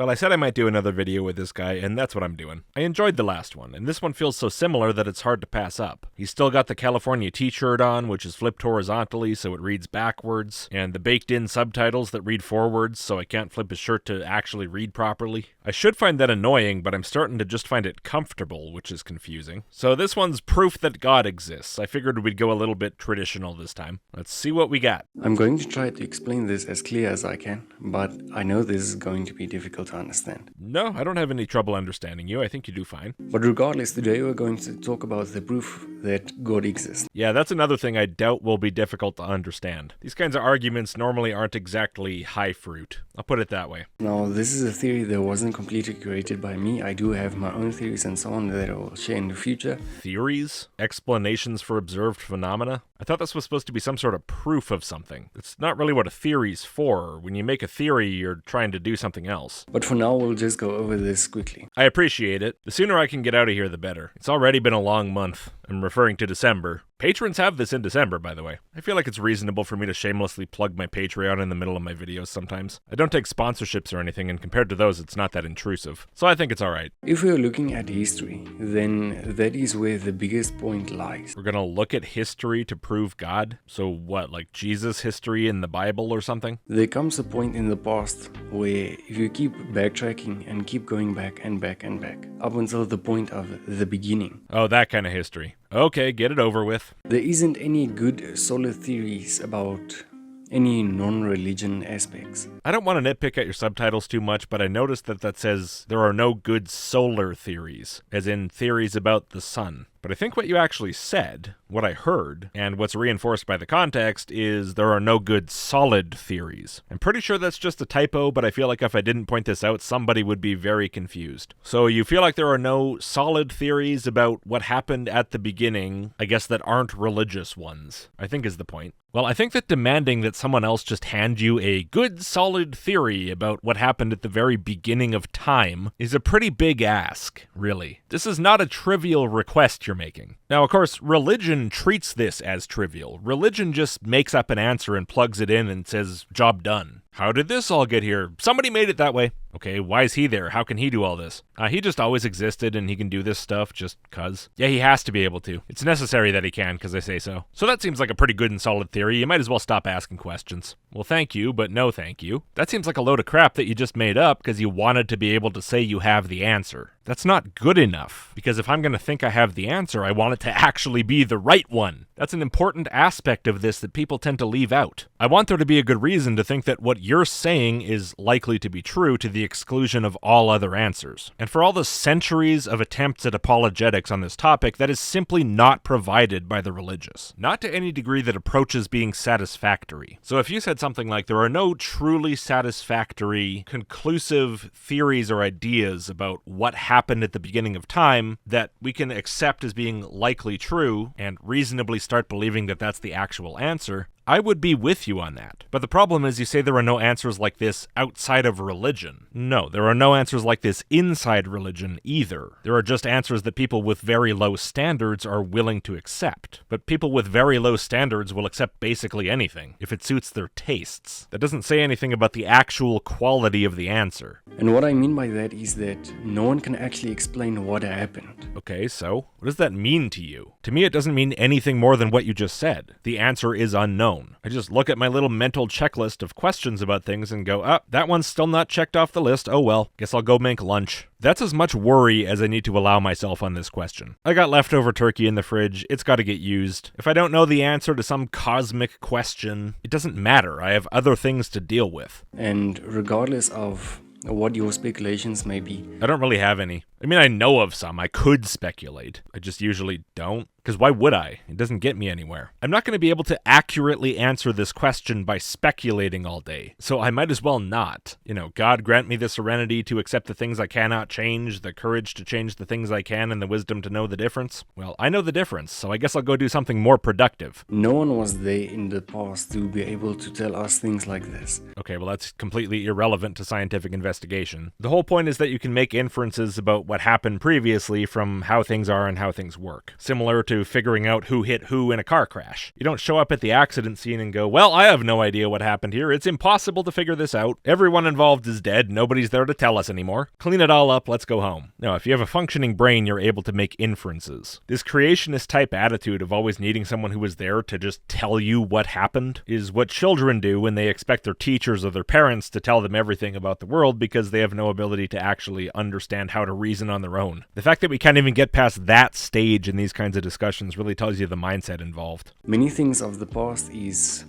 Well, I said I might do another video with this guy, and that's what I'm doing. I enjoyed the last one, and this one feels so similar that it's hard to pass up. He's still got the California t-shirt on, which is flipped horizontally so it reads backwards, and the baked-in subtitles that read forwards so I can't flip his shirt to actually read properly. I should find that annoying, but I'm starting to just find it comfortable, which is confusing. So this one's proof that God exists. I figured we'd go a little bit traditional this time. Let's see what we got. I'm going to try to explain this as clear as I can, but I know this is going to be difficult to understand. No, I don't have any trouble understanding you. I think you do fine. But regardless, today we're going to talk about the proof that God exists. Yeah, that's another thing I doubt will be difficult to understand. These kinds of arguments normally aren't exactly high fruit. I'll put it that way. Now, this is a theory that wasn't completely created by me. I do have my own theories and so on that I will share in the future. Theories? Explanations for observed phenomena? I thought this was supposed to be some sort of proof of something. It's not really what a theory's for. When you make a theory, you're trying to do something else. But for now, we'll just go over this quickly. I appreciate it. The sooner I can get out of here, the better. It's already been a long month. I'm referring to December. Patrons have this in December, by the way. I feel like it's reasonable for me to shamelessly plug my Patreon in the middle of my videos sometimes. I don't take sponsorships or anything, and compared to those, it's not that intrusive. So I think it's alright. If we're looking at history, then that is where the biggest point lies. We're gonna look at history to prove God? So what, like Jesus' history in the Bible or something? There comes a point in the past where if you keep backtracking and keep going back and back and back, up until the point of the beginning. Oh, that kind of history. Okay, get it over with. There isn't any good solid theories about any non-religion aspects. I don't want to nitpick at your subtitles too much, but I noticed that says there are no good solar theories, as in theories about the sun. But I think what you actually said, what I heard, and what's reinforced by the context is there are no good solid theories. I'm pretty sure that's just a typo, but I feel like if I didn't point this out, somebody would be very confused. So you feel like there are no solid theories about what happened at the beginning, I guess that aren't religious ones, I think is the point. Well, I think that demanding that someone else just hand you a good solid theory about what happened at the very beginning of time is a pretty big ask, really. This is not a trivial request you're making. Now, of course, religion treats this as trivial. Religion just makes up an answer and plugs it in and says, job done. How did this all get here? Somebody made it that way. Okay, why is he there? How can he do all this? He just always existed and he can do this stuff just cuz. Yeah, he has to be able to. It's necessary that he can, cuz I say so. So that seems like a pretty good and solid theory. You might as well stop asking questions. Well, thank you, but no thank you. That seems like a load of crap that you just made up because you wanted to be able to say you have the answer. That's not good enough, because if I'm going to think I have the answer, I want it to actually be the right one. That's an important aspect of this that people tend to leave out. I want there to be a good reason to think that what you're saying is likely to be true to the exclusion of all other answers. And for all the centuries of attempts at apologetics on this topic, that is simply not provided by the religious. Not to any degree that approaches being satisfactory. So if you said something like, there are no truly satisfactory, conclusive theories or ideas about what happened at the beginning of time that we can accept as being likely true and reasonably start believing that that's the actual answer, I would be with you on that. But the problem is you say there are no answers like this outside of religion. No, there are no answers like this inside religion either. There are just answers that people with very low standards are willing to accept. But people with very low standards will accept basically anything, if it suits their tastes. That doesn't say anything about the actual quality of the answer. And what I mean by that is that no one can actually explain what happened. Okay, so what does that mean to you? To me, it doesn't mean anything more than what you just said. The answer is unknown. I just look at my little mental checklist of questions about things and go, that one's still not checked off the list. Oh well, guess I'll go make lunch. That's as much worry as I need to allow myself on this question. I got leftover turkey in the fridge. It's got to get used. If I don't know the answer to some cosmic question, it doesn't matter. I have other things to deal with. And regardless of what your speculations may be, I don't really have any. I mean, I know of some. I could speculate. I just usually don't. Because why would I? It doesn't get me anywhere. I'm not going to be able to accurately answer this question by speculating all day, so I might as well not. God grant me the serenity to accept the things I cannot change, the courage to change the things I can, and the wisdom to know the difference. Well, I know the difference, so I guess I'll go do something more productive. No one was there in the past to be able to tell us things like this. Okay, well that's completely irrelevant to scientific investigation. The whole point is that you can make inferences about what happened previously from how things are and how things work. Similar to figuring out who hit who in a car crash. You don't show up at the accident scene and go, well, I have no idea what happened here. It's impossible to figure this out. Everyone involved is dead. Nobody's there to tell us anymore. Clean it all up. Let's go home. No, if you have a functioning brain, you're able to make inferences. This creationist type attitude of always needing someone who was there to just tell you what happened is what children do when they expect their teachers or their parents to tell them everything about the world because they have no ability to actually understand how to reason on their own. The fact that we can't even get past that stage in these kinds of discussions really tells you the mindset involved. Many things of the past is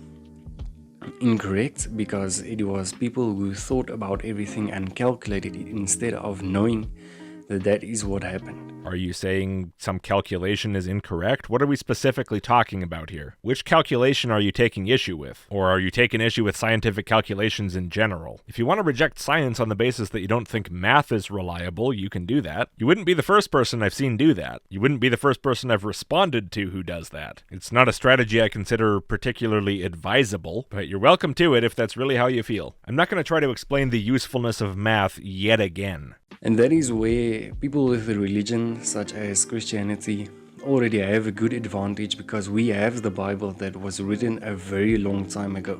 incorrect because it was people who thought about everything and calculated it instead of knowing that that is what happened. Are you saying some calculation is incorrect? What are we specifically talking about here? Which calculation are you taking issue with? Or are you taking issue with scientific calculations in general? If you want to reject science on the basis that you don't think math is reliable, you can do that. You wouldn't be the first person I've seen do that. You wouldn't be the first person I've responded to who does that. It's not a strategy I consider particularly advisable, but you're welcome to it if that's really how you feel. I'm not going to try to explain the usefulness of math yet again. And that is where people with a religion such as Christianity already have a good advantage because we have the Bible that was written a very long time ago.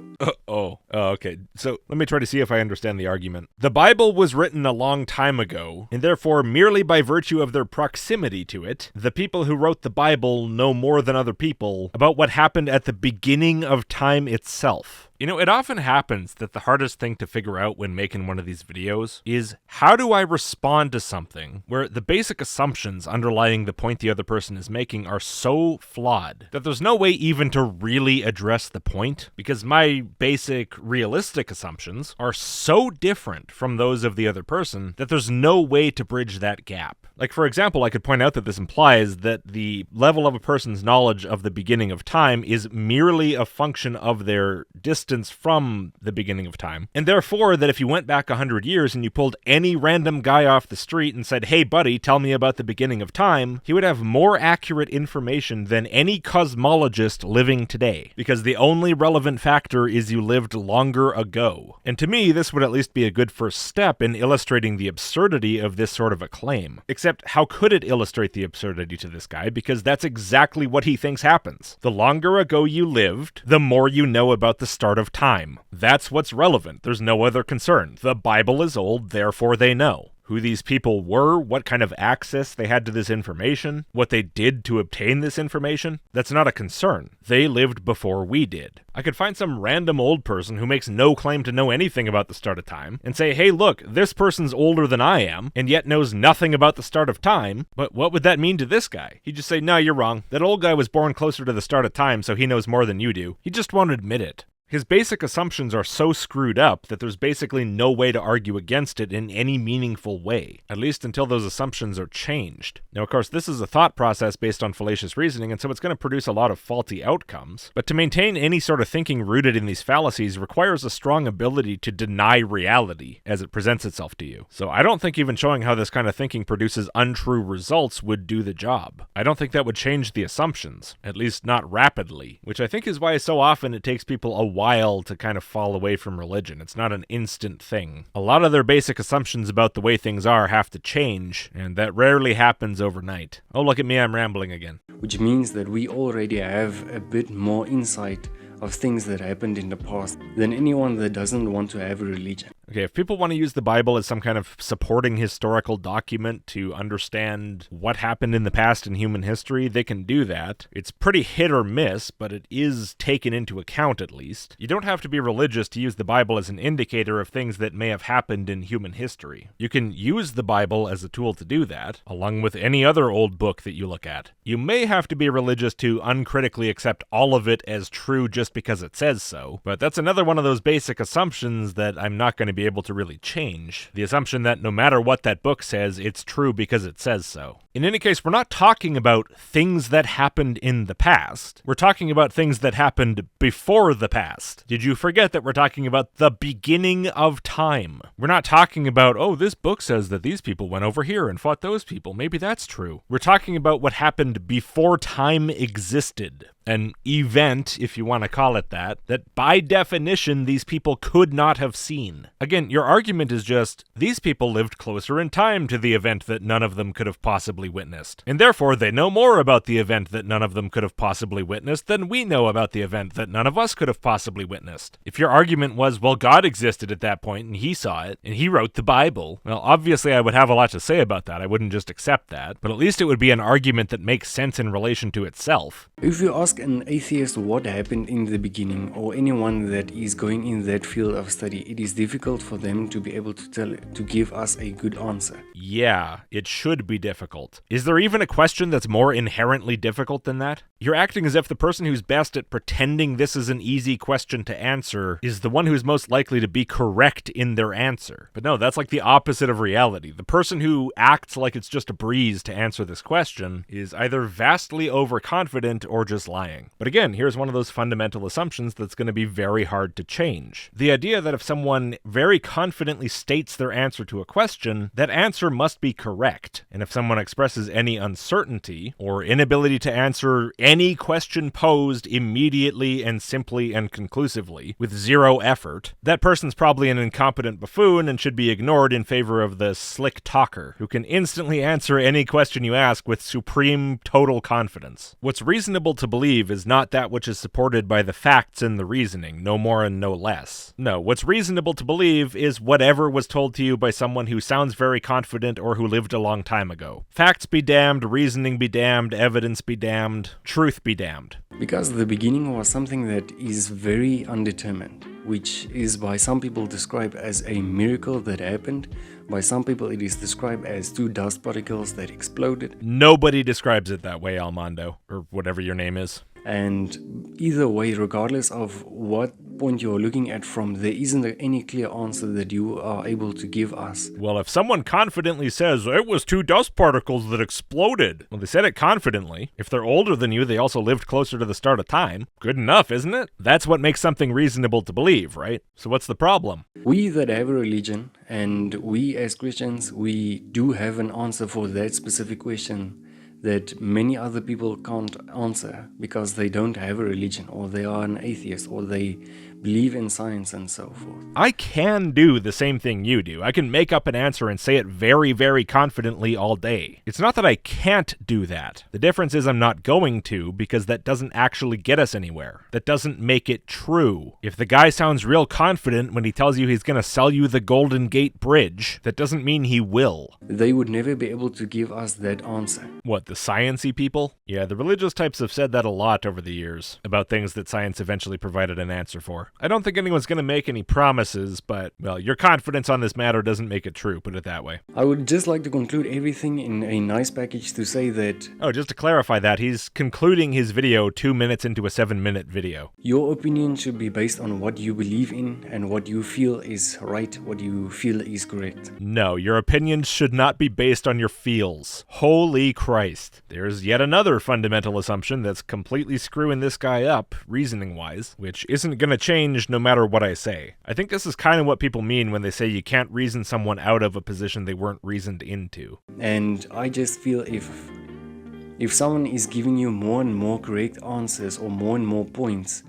Okay. So let me try to see if I understand the argument. The Bible was written a long time ago, and therefore, merely by virtue of their proximity to it, the people who wrote the Bible know more than other people about what happened at the beginning of time itself. You know, it often happens that the hardest thing to figure out when making one of these videos is how do I respond to something where the basic assumptions underlying the point the other person is making are so flawed that there's no way even to really address the point because my basic realistic assumptions are so different from those of the other person that there's no way to bridge that gap. Like, for example, I could point out that this implies that the level of a person's knowledge of the beginning of time is merely a function of their distance from the beginning of time. And therefore, that if you went back 100 years and you pulled any random guy off the street and said, hey buddy, tell me about the beginning of time, he would have more accurate information than any cosmologist living today. Because the only relevant factor is you lived longer ago. And to me, this would at least be a good first step in illustrating the absurdity of this sort of a claim. Except, how could it illustrate the absurdity to this guy? Because that's exactly what he thinks happens. The longer ago you lived, the more you know about the start of time. That's what's relevant. There's no other concern. The Bible is old, therefore they know. Who these people were, what kind of access they had to this information, what they did to obtain this information, that's not a concern. They lived before we did. I could find some random old person who makes no claim to know anything about the start of time and say, hey look, this person's older than I am and yet knows nothing about the start of time, but what would that mean to this guy? He'd just say, no, you're wrong. That old guy was born closer to the start of time, so he knows more than you do. He just won't admit it. His basic assumptions are so screwed up that there's basically no way to argue against it in any meaningful way, at least until those assumptions are changed. Now, of course, this is a thought process based on fallacious reasoning, and so it's going to produce a lot of faulty outcomes. But to maintain any sort of thinking rooted in these fallacies requires a strong ability to deny reality as it presents itself to you. So I don't think even showing how this kind of thinking produces untrue results would do the job. I don't think that would change the assumptions, at least not rapidly, which I think is why so often it takes people a while to kind of fall away from religion. It's not an instant thing. A lot of their basic assumptions about the way things are have to change, and that rarely happens overnight. Oh, look at me, I'm rambling again. Which means that we already have a bit more insight of things that happened in the past than anyone that doesn't want to have a religion. Okay, if people want to use the Bible as some kind of supporting historical document to understand what happened in the past in human history, they can do that. It's pretty hit or miss, but it is taken into account at least. You don't have to be religious to use the Bible as an indicator of things that may have happened in human history. You can use the Bible as a tool to do that, along with any other old book that you look at. You may have to be religious to uncritically accept all of it as true just because it says so, but that's another one of those basic assumptions that I'm not going to be able to really change. The assumption that no matter what that book says, it's true because it says so. In any case, we're not talking about things that happened in the past. We're talking about things that happened before the past. Did you forget that we're talking about the beginning of time? We're not talking about, oh, this book says that these people went over here and fought those people. Maybe that's true. We're talking about what happened before time existed. An event, if you want to call it that by definition these people could not have seen. Again, your argument is just, these people lived closer in time to the event that none of them could have possibly possibly witnessed. And therefore, they know more about the event that none of them could have possibly witnessed than we know about the event that none of us could have possibly witnessed. If your argument was, well, God existed at that point and he saw it, and he wrote the Bible, well, obviously I would have a lot to say about that. I wouldn't just accept that. But at least it would be an argument that makes sense in relation to itself. If you ask an atheist what happened in the beginning, or anyone that is going in that field of study, it is difficult for them to be able to give us a good answer. Yeah, it should be difficult. Is there even a question that's more inherently difficult than that? You're acting as if the person who's best at pretending this is an easy question to answer is the one who's most likely to be correct in their answer. But no, that's like the opposite of reality. The person who acts like it's just a breeze to answer this question is either vastly overconfident or just lying. But again, here's one of those fundamental assumptions that's going to be very hard to change. The idea that if someone very confidently states their answer to a question, that answer must be correct. And if someone expresses any uncertainty or inability to answer any question posed immediately and simply and conclusively with zero effort, that person's probably an incompetent buffoon and should be ignored in favor of the slick talker who can instantly answer any question you ask with supreme total confidence. What's reasonable to believe is not that which is supported by the facts and the reasoning, no more and no less. No, what's reasonable to believe is whatever was told to you by someone who sounds very confident or who lived a long time ago. Facts be damned, reasoning be damned, evidence be damned, truth be damned. Because the beginning was something that is very undetermined, which is by some people described as a miracle that happened. By some people it is described as two dust particles that exploded. Nobody describes it that way, Almondo, or whatever your name is. And either way, regardless of what point you're looking at from, there isn't any clear answer that you are able to give us. Well, if someone confidently says, it was two dust particles that exploded, well, they said it confidently. If they're older than you, they also lived closer to the start of time. Good enough, isn't it? That's what makes something reasonable to believe, right? So what's the problem? We that have a religion, and we as Christians, we do have an answer for that specific question that many other people can't answer because they don't have a religion, or they are an atheist, or they believe in science and so forth. I can do the same thing you do. I can make up an answer and say it very, very confidently all day. It's not that I can't do that. The difference is I'm not going to, because that doesn't actually get us anywhere. That doesn't make it true. If the guy sounds real confident when he tells you he's going to sell you the Golden Gate Bridge, that doesn't mean he will. They would never be able to give us that answer. What, the science-y people? Yeah, the religious types have said that a lot over the years, about things that science eventually provided an answer for. I don't think anyone's going to make any promises, but, well, your confidence on this matter doesn't make it true, put it that way. I would just like to conclude everything in a nice package to say that... Oh, just to clarify that, he's concluding his video 2 minutes into a 7-minute video. Your opinion should be based on what you believe in and what you feel is right, what you feel is correct. No, your opinions should not be based on your feels. Holy Christ. There's yet another fundamental assumption that's completely screwing this guy up, reasoning-wise, which isn't going to change no matter what I say. I think this is kind of what people mean when they say you can't reason someone out of a position they weren't reasoned into. And I just feel if someone is giving you more and more correct answers or more and more points,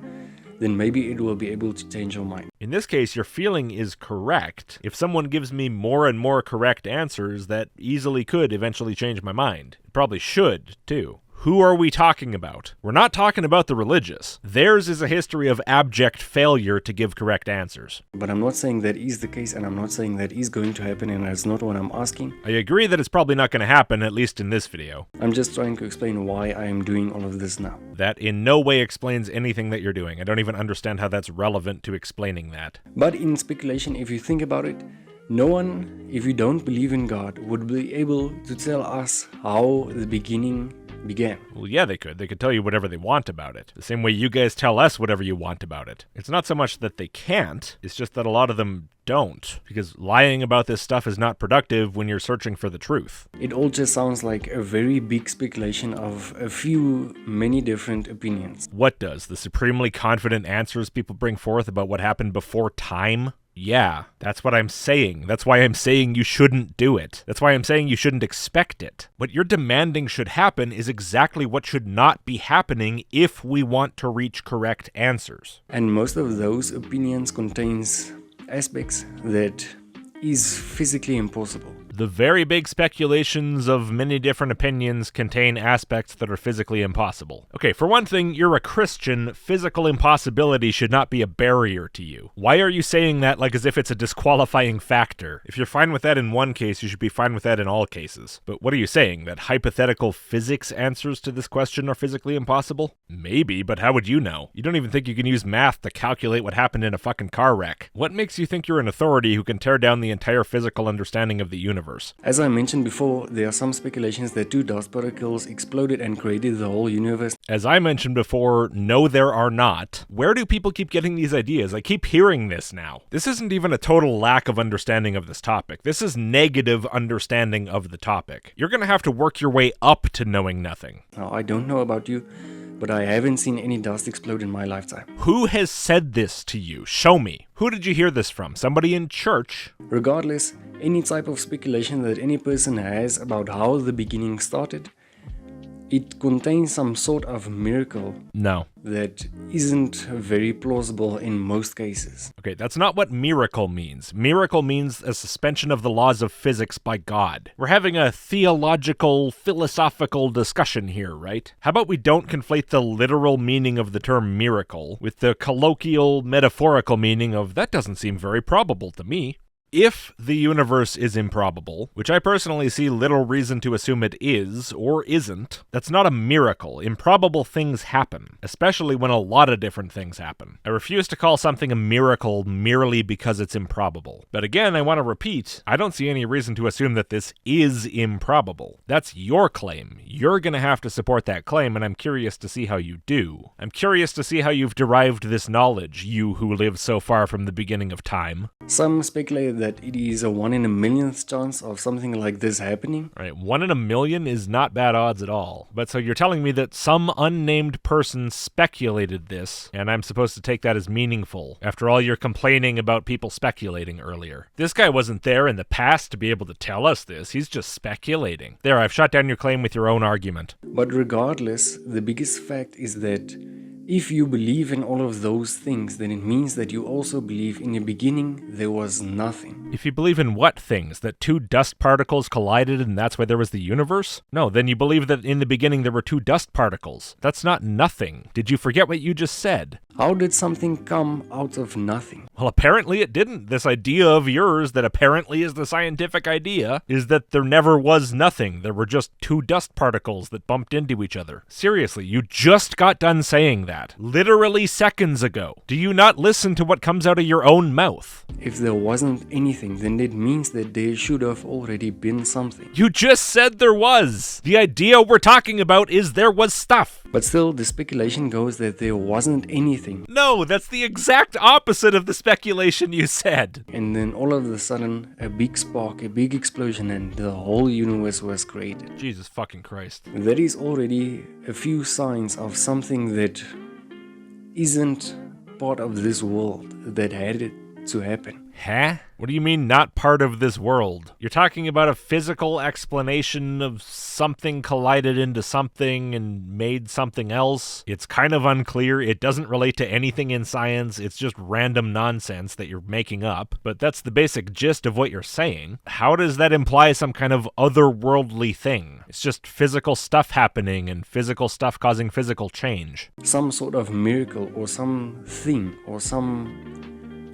then maybe it will be able to change your mind. In this case, your feeling is correct. If someone gives me more and more correct answers, that easily could eventually change my mind. It probably should, too. Who are we talking about? We're not talking about the religious. Theirs is a history of abject failure to give correct answers. But I'm not saying that is the case, and I'm not saying that is going to happen, and that's not what I'm asking. I agree that it's probably not going to happen, at least in this video. I'm just trying to explain why I am doing all of this now. That in no way explains anything that you're doing. I don't even understand how that's relevant to explaining that. But in speculation, if you think about it, no one, if you don't believe in God, would be able to tell us how the beginning began. Well, yeah, they could. They could tell you whatever they want about it. The same way you guys tell us whatever you want about it. It's not so much that they can't, it's just that a lot of them don't. Because lying about this stuff is not productive when you're searching for the truth. It all just sounds like a very big speculation of many different opinions. What does? The supremely confident answers people bring forth about what happened before time? Yeah, that's what I'm saying. That's why I'm saying you shouldn't do it. That's why I'm saying you shouldn't expect it. What you're demanding should happen is exactly what should not be happening if we want to reach correct answers. And most of those opinions contains aspects that is physically impossible. The very big speculations of many different opinions contain aspects that are physically impossible. Okay, for one thing, you're a Christian. Physical impossibility should not be a barrier to you. Why are you saying that like as if it's a disqualifying factor? If you're fine with that in one case, you should be fine with that in all cases. But what are you saying, that hypothetical physics answers to this question are physically impossible? Maybe, but how would you know? You don't even think you can use math to calculate what happened in a fucking car wreck. What makes you think you're an authority who can tear down the entire physical understanding of the universe? As I mentioned before, there are some speculations that 2 dust particles exploded and created the whole universe. As I mentioned before, no there are not. Where do people keep getting these ideas? I keep hearing this now. This isn't even a total lack of understanding of this topic. This is negative understanding of the topic. You're gonna have to work your way up to knowing nothing. Now, I don't know about you, but I haven't seen any dust explode in my lifetime. Who has said this to you? Show me. Who did you hear this from? Somebody in church? Regardless, any type of speculation that any person has about how the beginning started, it contains some sort of miracle No. that isn't very plausible in most cases. Okay, that's not what miracle means. Miracle means a suspension of the laws of physics by God. We're having a theological, philosophical discussion here, right? How about we don't conflate the literal meaning of the term miracle with the colloquial, metaphorical meaning of that doesn't seem very probable to me. If the universe is improbable, which I personally see little reason to assume it is or isn't, that's not a miracle. Improbable things happen, especially when a lot of different things happen. I refuse to call something a miracle merely because it's improbable. But again, I want to repeat, I don't see any reason to assume that this is improbable. That's your claim. You're going to have to support that claim, and I'm curious to see how you do. I'm curious to see how you've derived this knowledge, you who live so far from the beginning of time. Some speculate that it is a 1 in a millionth chance of something like this happening. Right, 1 in a million is not bad odds at all. But so you're telling me that some unnamed person speculated this, and I'm supposed to take that as meaningful, after all your complaining about people speculating earlier. This guy wasn't there in the past to be able to tell us this, he's just speculating. There, I've shot down your claim with your own argument. But regardless, the biggest fact is that if you believe in all of those things, then it means that you also believe in the beginning there was nothing. If you believe in what things? That 2 dust particles collided and that's why there was the universe? No, then you believe that in the beginning there were 2 dust particles. That's not nothing. Did you forget what you just said? How did something come out of nothing? Well, apparently it didn't. This idea of yours that apparently is the scientific idea is that there never was nothing. There were just 2 dust particles that bumped into each other. Seriously, you just got done saying that. Literally seconds ago. Do you not listen to what comes out of your own mouth? If there wasn't anything, then it means that there should have already been something. You just said there was. The idea we're talking about is there was stuff. But still, the speculation goes that there wasn't anything. No, that's the exact opposite of the speculation you said. And then all of a sudden, a big spark, a big explosion, and the whole universe was created. Jesus fucking Christ. That is already a few signs of something that isn't part of this world that had it to happen. Huh? What do you mean not part of this world? You're talking about a physical explanation of something collided into something and made something else. It's kind of unclear. It doesn't relate to anything in science. It's just random nonsense that you're making up. But that's the basic gist of what you're saying. How does that imply some kind of otherworldly thing? It's just physical stuff happening and physical stuff causing physical change. Some sort of miracle or something or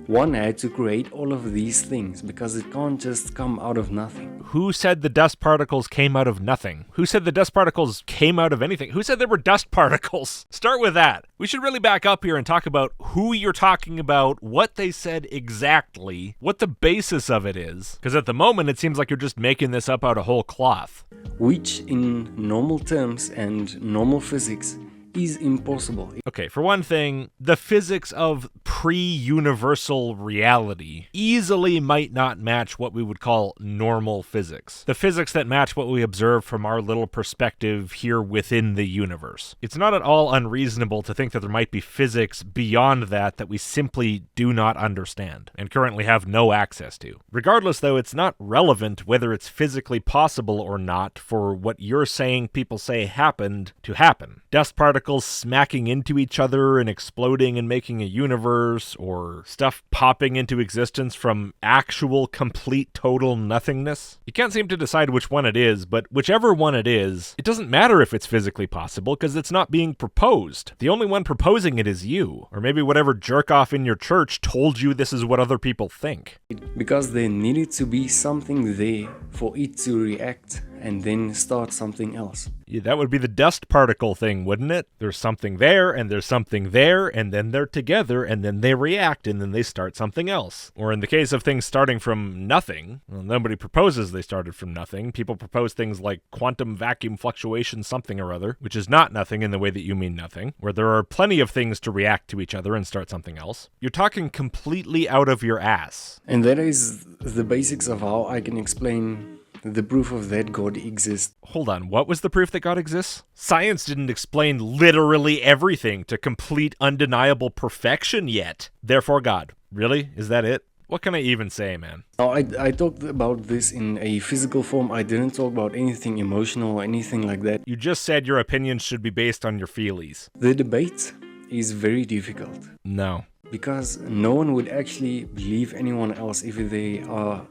one had to create all of these things because it can't just come out of nothing. Who said the dust particles came out of nothing? Who said the dust particles came out of anything? Who said there were dust particles? Start with that. We should really back up here and talk about who you're talking about, what they said exactly, what the basis of it is. Because at the moment, it seems like you're just making this up out of whole cloth. Which, in normal terms and normal physics, is impossible. Okay, for one thing, the physics of pre-universal reality easily might not match what we would call normal physics. The physics that match what we observe from our little perspective here within the universe. It's not at all unreasonable to think that there might be physics beyond that we simply do not understand and currently have no access to. Regardless, though, it's not relevant whether it's physically possible or not for what you're saying people say happened to happen. Dust particles particles smacking into each other and exploding and making a universe, or stuff popping into existence from actual, complete, total nothingness? You can't seem to decide which one it is, but whichever one it is, it doesn't matter if it's physically possible because it's not being proposed. The only one proposing it is you, or maybe whatever jerk-off in your church told you this is what other people think. Because there needed to be something there for it to react and then start something else. Yeah, that would be the dust particle thing, wouldn't it? There's something there, and there's something there, and then they're together, and then they react, and then they start something else. Or in the case of things starting from nothing, well, nobody proposes they started from nothing. People propose things like quantum vacuum fluctuation something or other, which is not nothing in the way that you mean nothing, where there are plenty of things to react to each other and start something else. You're talking completely out of your ass. And that is the basics of how I can explain the proof of that God exists. Hold on, what was the proof that God exists? Science didn't explain literally everything to complete undeniable perfection yet. Therefore God. Really? Is that it? What can I even say, man? Now, I talked about this in a physical form. I didn't talk about anything emotional or anything like that. You just said your opinions should be based on your feelies. The debate is very difficult. No. Because no one would actually believe anyone else if they are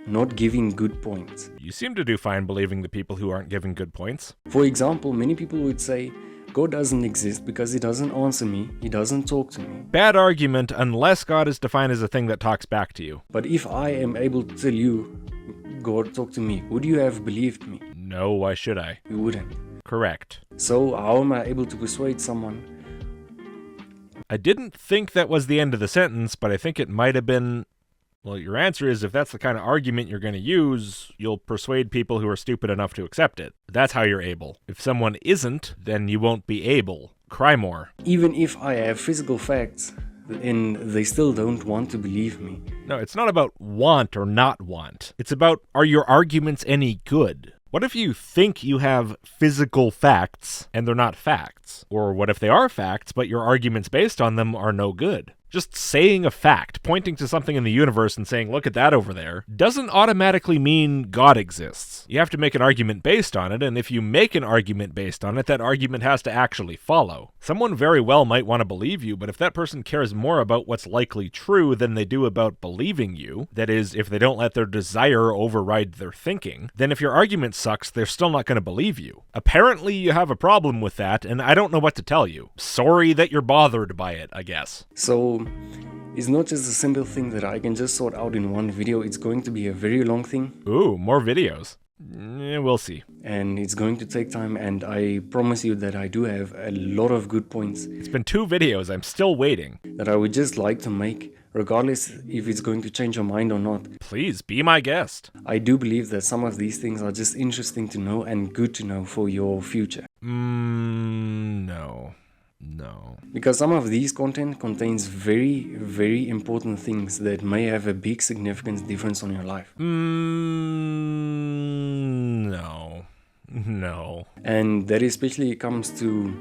not giving good points. You seem to do fine believing the people who aren't giving good points. For example, many people would say, God doesn't exist because he doesn't answer me, he doesn't talk to me. Bad argument unless God is defined as a thing that talks back to you. But if I am able to tell you, God talk to me, would you have believed me? No, why should I? You wouldn't. Correct. So how am I able to persuade someone? I didn't think that was the end of the sentence, but I think it might have been... Well, your answer is if that's the kind of argument you're going to use, you'll persuade people who are stupid enough to accept it. That's how you're able. If someone isn't, then you won't be able. Cry more. Even if I have physical facts, and they still don't want to believe me. No, it's not about want or not want. It's about, are your arguments any good? What if you think you have physical facts and they're not facts? Or what if they are facts, but your arguments based on them are no good? Just saying a fact, pointing to something in the universe and saying, look at that over there, doesn't automatically mean God exists. You have to make an argument based on it, and if you make an argument based on it, that argument has to actually follow. Someone very well might want to believe you, but if that person cares more about what's likely true than they do about believing you, that is, if they don't let their desire override their thinking, then if your argument sucks, they're still not going to believe you. Apparently you have a problem with that, and I don't know what to tell you. Sorry that you're bothered by it, I guess. So, it's not just a simple thing that I can just sort out in one video. It's going to be a very long thing. Ooh, more videos. We'll see. And it's going to take time, and I promise you that I do have a lot of good points. It's been 2 videos, I'm still waiting. That I would just like to make, regardless if it's going to change your mind or not. Please, be my guest. I do believe that some of these things are just interesting to know and good to know for your future. No. Because some of these content contains very, very important things that may have a big significant difference on your life. No. And that especially comes to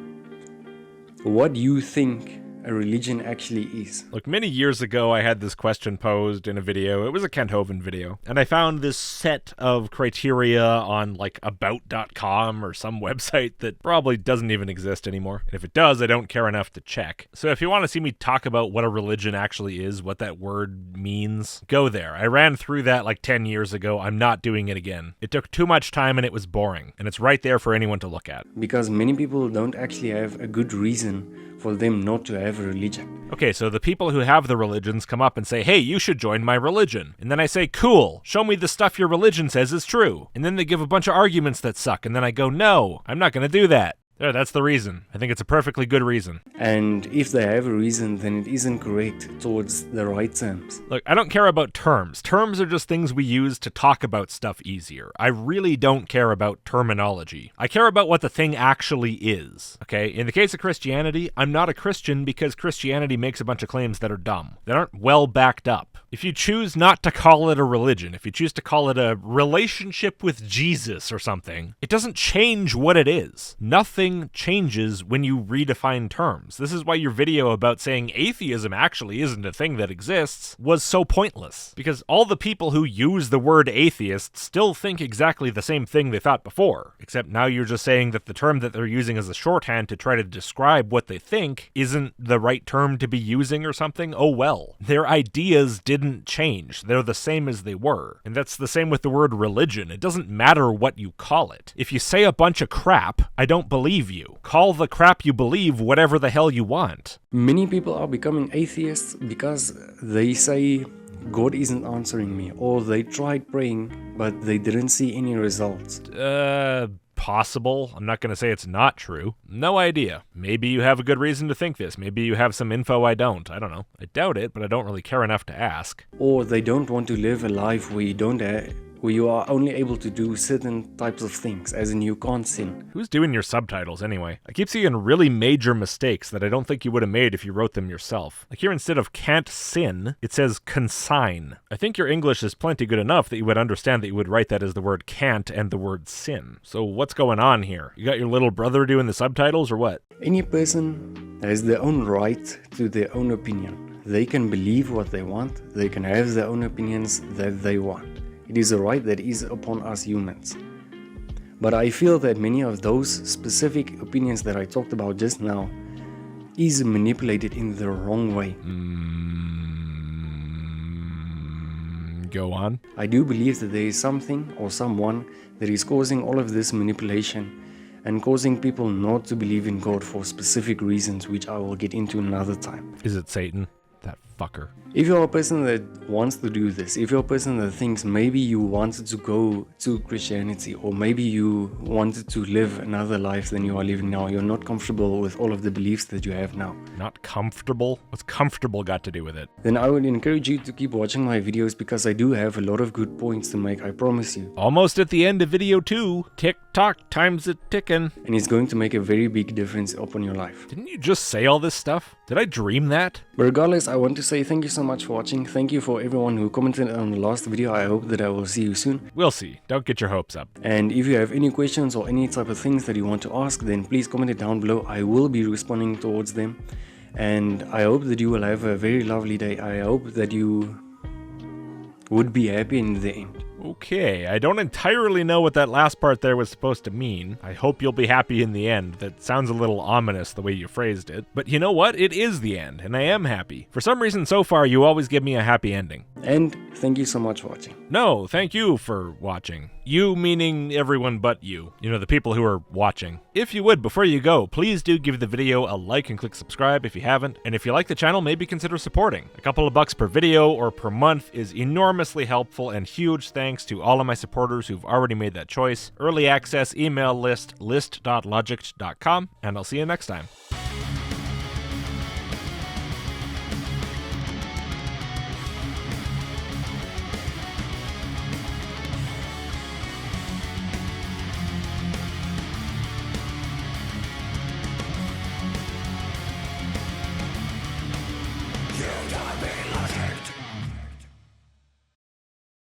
what you think a religion actually is. Look, many years ago I had this question posed in a video. It was a Kent Hovind video. And I found this set of criteria on like about.com or some website that probably doesn't even exist anymore. And if it does, I don't care enough to check. So if you want to see me talk about what a religion actually is, what that word means, go there. I ran through that like 10 years ago. I'm not doing it again. It took too much time and it was boring. And it's right there for anyone to look at. Because many people don't actually have a good reason for them not to have a religion. Okay, so the people who have the religions come up and say, hey, you should join my religion. And then I say, cool, show me the stuff your religion says is true. And then they give a bunch of arguments that suck, and then I go, no, I'm not going to do that. There, that's the reason. I think it's a perfectly good reason. And if they have a reason, then it isn't correct towards the right terms. Look, I don't care about terms. Terms are just things we use to talk about stuff easier. I really don't care about terminology. I care about what the thing actually is, okay? In the case of Christianity, I'm not a Christian because Christianity makes a bunch of claims that are dumb, that aren't well backed up. If you choose not to call it a religion, if you choose to call it a relationship with Jesus or something, it doesn't change what it is. Nothing changes when you redefine terms. This is why your video about saying atheism actually isn't a thing that exists was so pointless. Because all the people who use the word atheist still think exactly the same thing they thought before. Except now you're just saying that the term that they're using as a shorthand to try to describe what they think isn't the right term to be using or something. Oh well. Their ideas didn't change. They're the same as they were. And that's the same with the word religion. It doesn't matter what you call it. If you say a bunch of crap, I don't believe you. Call the crap you believe whatever the hell you want. Many people are becoming atheists because they say God isn't answering me, or they tried praying but they didn't see any results. Possible. I'm not going to say it's not true. No idea. Maybe you have a good reason to think this. Maybe you have some info I don't. I don't know. I doubt it, but I don't really care enough to ask. Or they don't want to live a life where you are only able to do certain types of things, as in you can't sin. Who's doing your subtitles anyway? I keep seeing really major mistakes that I don't think you would have made if you wrote them yourself. Like here, instead of can't sin, it says consign. I think your English is plenty good enough that you would understand that you would write that as the word can't and the word sin. So what's going on here? You got your little brother doing the subtitles or what? Any person has their own right to their own opinion. They can believe what they want. They can have their own opinions that they want. It is a right that is upon us humans. But I feel that many of those specific opinions that I talked about just now is manipulated in the wrong way. Go on. I do believe that there is something or someone that is causing all of this manipulation and causing people not to believe in God for specific reasons, which I will get into another time. Is it Satan? That fucker. If you're a person that wants to do this, if you're a person that thinks maybe you wanted to go to Christianity, or maybe you wanted to live another life than you are living now, you're not comfortable with all of the beliefs that you have now. Not comfortable? What's comfortable got to do with it? Then I would encourage you to keep watching my videos, because I do have a lot of good points to make, I promise you. Almost at the end of video 2. Tick-tock, time's a ticking. And it's going to make a very big difference upon your life. Didn't you just say all this stuff? Did I dream that? But regardless, I want to say thank you so much for watching. Thank you for everyone who commented on the last video. I hope that I will see you soon. We'll see. Don't get your hopes up. And if you have any questions or any type of things that you want to ask, then please comment it down below. I will be responding towards them. And I hope that you will have a very lovely day. I hope that you would be happy in the end. Okay, I don't entirely know what that last part there was supposed to mean. I hope you'll be happy in the end. That sounds a little ominous the way you phrased it. But you know what? It is the end, and I am happy. For some reason so far, you always give me a happy ending. And thank you so much for watching. No, thank you for watching. You meaning everyone but you. You know, the people who are watching. If you would, before you go, please do give the video a like and click subscribe if you haven't. And if you like the channel, maybe consider supporting. A couple of bucks per video or per month is enormously helpful, and huge thanks to all of my supporters who've already made that choice. Early access email list, list.logicked.com, and I'll see you next time.